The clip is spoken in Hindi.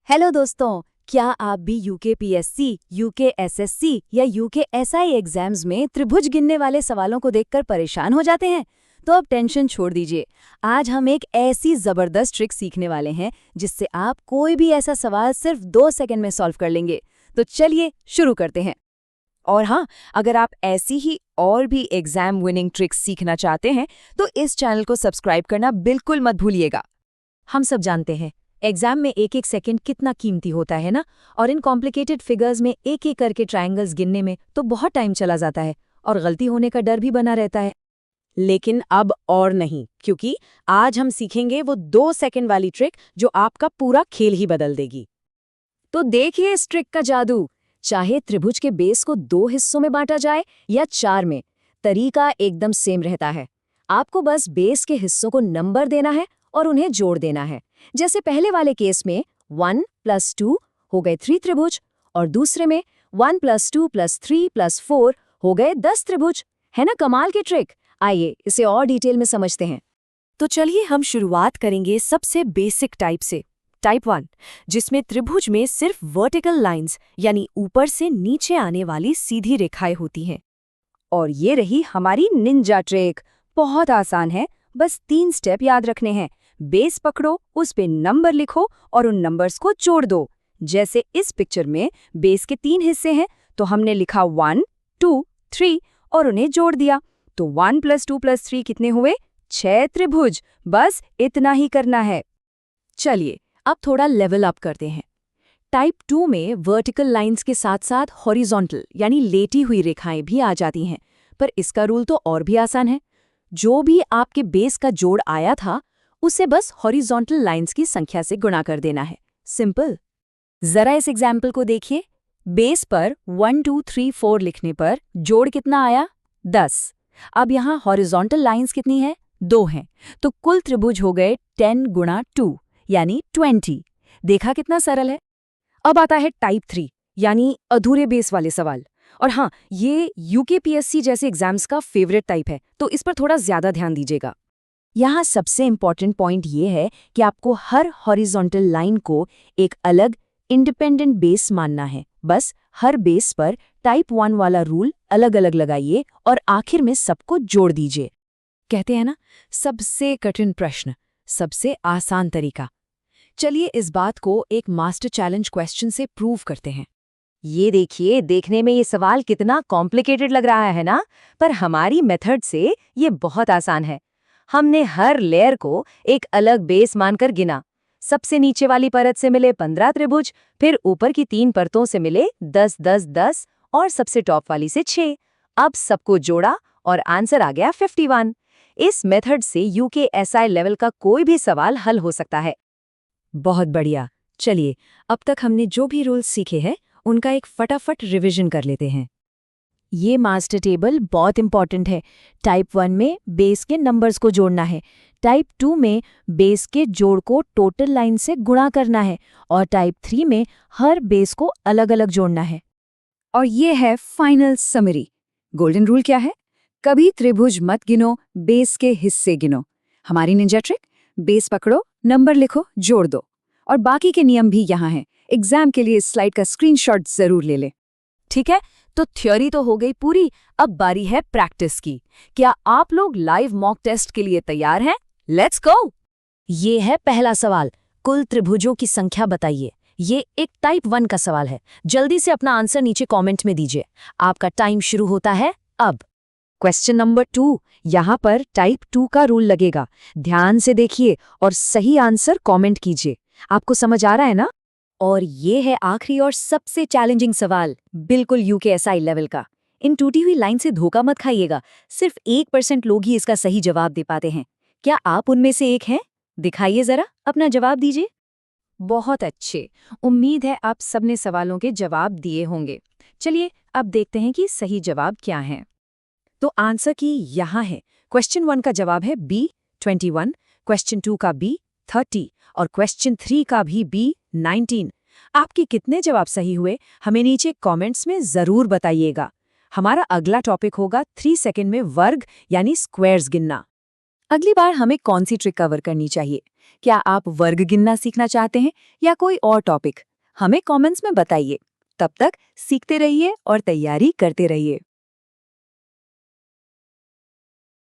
हेलो दोस्तों, क्या आप भी यूके यूके एसएससी या यूके एसआई एग्जाम्स में त्रिभुज गिनने वाले सवालों को देखकर परेशान हो जाते हैं? तो अब टेंशन छोड़ दीजिए। आज हम एक ऐसी जबरदस्त ट्रिक सीखने वाले हैं जिससे आप कोई भी ऐसा सवाल सिर्फ 2 सेकंड में सॉल्व कर लेंगे। तो चलिए शुरू करते हैं। और हाँ, अगर आप ऐसी ही और भी एग्जाम विनिंग ट्रिक्स सीखना चाहते हैं तो इस चैनल को सब्सक्राइब करना बिल्कुल मत भूलिएगा। हम सब जानते हैं एग्जाम में एक एक सेकंड कितना कीमती होता है ना, और इन कॉम्प्लिकेटेड फिगर्स में एक एक करके ट्रायंगल्स गिनने में तो बहुत टाइम चला जाता है और गलती होने का डर भी बना रहता है। लेकिन अब और नहीं, क्योंकि आज हम सीखेंगे वो 2 सेकंड वाली ट्रिक जो आपका पूरा खेल ही बदल देगी। तो देखिए इस ट्रिक का जादू। चाहे त्रिभुज के बेस को 2 हिस्सों में बांटा जाए या 4 में, तरीका एकदम सेम रहता है। आपको बस बेस के हिस्सों को नंबर देना है और उन्हें जोड़ देना है। जैसे पहले वाले केस में 1 + 2 हो गए 3 त्रिभुज और दूसरे में 1 + 2 + 3 + 4 हो गए 10 त्रिभुज। है ना कमाल की ट्रिक? आइए इसे और डिटेल में समझते हैं। तो चलिए हम शुरुआत करेंगे सबसे बेसिक टाइप से, टाइप 1, जिसमें त्रिभुज में सिर्फ वर्टिकल लाइंस यानी ऊपर से नीचे आने वाली सीधी रेखाएं होती हैं। और ये रही हमारी निंजा ट्रिक। बहुत आसान है, बस 3 स्टेप याद रखने हैं। बेस पकड़ो, उस पे नंबर लिखो और उन नंबर्स को जोड़ दो। जैसे इस पिक्चर में बेस के 3 हिस्से हैं, तो हमने लिखा 1, 2, 3 और उन्हें जोड़ दिया। तो 1 + 2 + 3 कितने हुए? 6 त्रिभुज। बस इतना ही करना है। चलिए अब थोड़ा लेवल अप करते हैं। टाइप 2 में वर्टिकल लाइंस के साथ साथ हॉरिजॉन्टल यानी लेटी हुई रेखाएं भी आ जाती हैं, पर इसका रूल तो और भी आसान है। जो भी आपके बेस का जोड़ आया था उसे बस हॉरिजॉन्टल लाइंस की संख्या से गुणा कर देना है। सिंपल। जरा इस एग्जाम्पल को देखिए। बेस पर 1, 2, 3, 4 लिखने पर जोड़ कितना आया? 10। अब यहाँ हॉरिजॉन्टल लाइंस कितनी है? 2 हैं। तो कुल त्रिभुज हो गए 10 × 2 यानी 20। देखा कितना सरल है। अब आता है टाइप 3 यानी अधूरे बेस वाले सवाल। और हाँ, ये यूकेपीएससी जैसे एग्जाम्स का फेवरेट टाइप है, तो इस पर थोड़ा ज्यादा ध्यान दीजिएगा। यहाँ सबसे इम्पॉर्टेंट पॉइंट ये है कि आपको हर हॉरिजॉन्टल लाइन को एक अलग इंडिपेंडेंट बेस मानना है। बस हर बेस पर टाइप 1 वाला रूल अलग अलग लगाइए और आखिर में सबको जोड़ दीजिए। कहते हैं ना, सबसे कठिन प्रश्न सबसे आसान तरीका। चलिए इस बात को एक मास्टर चैलेंज क्वेश्चन से प्रूव करते हैं। ये देखिए, देखने में ये सवाल कितना कॉम्प्लिकेटेड लग रहा है ना, पर हमारी मेथड से ये बहुत आसान है। हमने हर लेयर को एक अलग बेस मानकर गिना। सबसे नीचे वाली परत से मिले 15 त्रिभुज, फिर ऊपर की 3 परतों से मिले 10, 10, 10 और सबसे टॉप वाली से 6। अब सबको जोड़ा और आंसर आ गया 51। इस मेथड से यूकेएसआई लेवल का कोई भी सवाल हल हो सकता है। बहुत बढ़िया। चलिए अब तक हमने जो भी रूल्स सीखे हैं उनका एक फटाफट रिवीजन कर लेते हैं। ये मास्टर टेबल बहुत इंपॉर्टेंट है। टाइप 1 में बेस के नंबर्स को जोड़ना है, टाइप 2 में बेस के जोड़ को टोटल लाइन से गुणा करना है और टाइप 3 में हर बेस को अलग अलग जोड़ना है। और ये है फाइनल समरी। गोल्डन रूल क्या है? कभी त्रिभुज मत गिनो, बेस के हिस्से गिनो। हमारी निंजा ट्रिक, बेस पकड़ो, नंबर लिखो, जोड़ दो। और बाकी के नियम भी यहाँ हैं। एग्जाम के लिए इस स्लाइड का स्क्रीनशॉट जरूर ले लें। ठीक है, तो थ्योरी तो हो गई पूरी, अब बारी है प्रैक्टिस की। क्या आप लोग लाइव मॉक टेस्ट के लिए तैयार हैं? Let's go. ये है पहला सवाल, कुल त्रिभुजों की संख्या बताइए। ये एक टाइप 1 का सवाल है। जल्दी से अपना आंसर नीचे कमेंट में दीजिए। आपका टाइम शुरू होता है अब। क्वेश्चन नंबर 2, यहाँ पर टाइप 2 का रूल लगेगा। ध्यान से देखिए और सही आंसर कमेंट कीजिए। आपको समझ आ रहा है ना? और ये है आखिरी और सबसे चैलेंजिंग सवाल, बिल्कुल यूकेएसआई लेवल का। इन टूटी हुई लाइन से धोखा मत खाइएगा। सिर्फ 1% लोग ही इसका सही जवाब दे पाते हैं। क्या आप उनमें से एक हैं? दिखाइए जरा, अपना जवाब दीजिए। बहुत अच्छे, उम्मीद है आप सबने सवालों के जवाब दिए होंगे। चलिए अब देखते हैं कि सही जवाब क्या है। तो आंसर की यहाँ है। क्वेश्चन 1 का जवाब है बी 21, क्वेश्चन 2 का बी 30 और क्वेश्चन 3 का भी बी 19। आपके कितने जवाब सही हुए हमें नीचे कमेंट्स में जरूर बताइएगा। हमारा अगला टॉपिक होगा 3 सेकंड में वर्ग यानी स्क्वायर्स गिनना। अगली बार हमें कौन सी ट्रिक कवर करनी चाहिए? क्या आप वर्ग गिनना सीखना चाहते हैं या कोई और टॉपिक? हमें कमेंट्स में बताइए। तब तक सीखते रहिए और तैयारी करते रहिए।